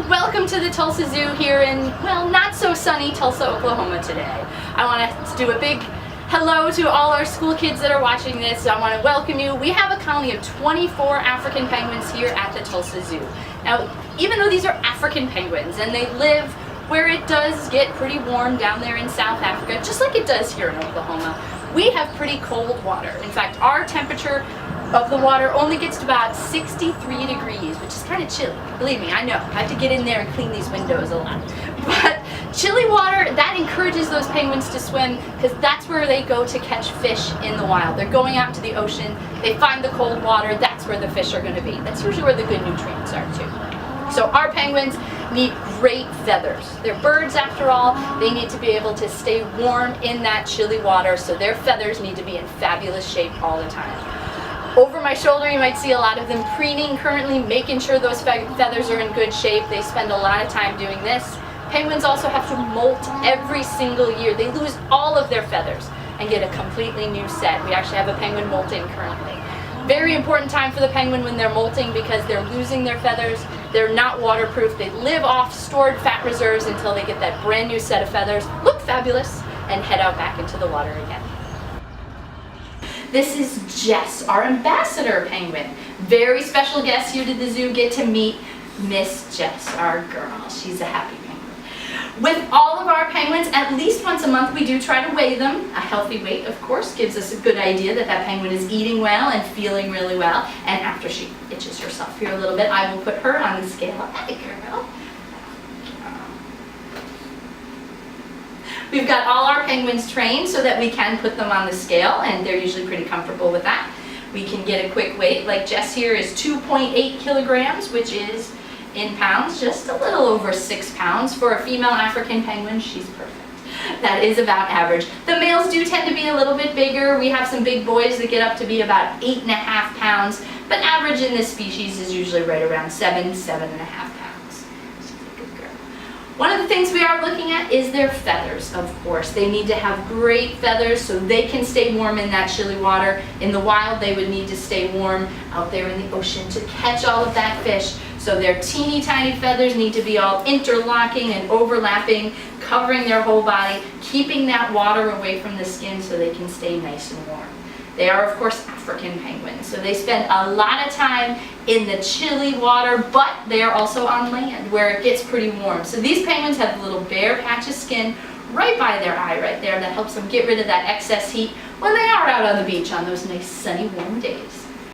Welcome to the Tulsa Zoo here in, well, not so sunny Tulsa, Oklahoma today. I want to do a big hello to all our school kids that are watching this. I want to welcome you. We have a colony of 24 African penguins here at the Tulsa Zoo. Now, even though these are African penguins and they live where it does get pretty warm down there in South Africa, just like it does here in Oklahoma, we have pretty cold water. In fact, our temperature of the water only gets to about 63 degrees, which is kind of chilly. Believe me, I know. I have to get in there and clean these windows a lot. But chilly water, that encourages those penguins to swim because that's where they go to catch fish in the wild. They're going out to the ocean, they find the cold water, that's where the fish are going to be. That's usually where the good nutrients are too. So our penguins need great feathers. They're birds after all. They need to be able to stay warm in that chilly water, so their feathers need to be in fabulous shape all the time. Over my shoulder you might see a lot of them preening currently, making sure those feathers are in good shape. They spend a lot of time doing this. Penguins also have to molt every single year. They lose all of their feathers and get a completely new set. We actually have a penguin molting currently. Very important time for the penguin when they're molting because they're losing their feathers. They're not waterproof. They live off stored fat reserves until they get that brand new set of feathers, look fabulous, and head out back into the water again. This is Jess, our ambassador penguin. Very special guest here to the zoo. Get to meet Miss Jess, our girl. She's a happy penguin. With all of our penguins, at least once a month we do try to weigh them. A healthy weight, of course, gives us a good idea that that penguin is eating well and feeling really well. And after she itches herself here a little bit, I will put her on the scale. Hey, girl. We've got all our penguins trained so that we can put them on the scale, and they're usually pretty comfortable with that. We can get a quick weight, like Jess here is 2.8 kilograms, which is in pounds, just a little over 6 pounds. For a female African penguin, she's perfect. That is about average. The males do tend to be a little bit bigger. We have some big boys that get up to be about 8.5 pounds, but average in this species is usually right around 7.5 pounds. One of the things we are looking at is their feathers, of course. They need to have great feathers so they can stay warm in that chilly water. In the wild, they would need to stay warm out there in the ocean to catch all of that fish. So their teeny tiny feathers need to be all interlocking and overlapping, covering their whole body, keeping that water away from the skin so they can stay nice and warm. They are, of course, African penguins, so they spend a lot of time in the chilly water, but they are also on land where it gets pretty warm. So these penguins have a little bare patch of skin right by their eye right there that helps them get rid of that excess heat when they are out on the beach on those nice sunny warm days.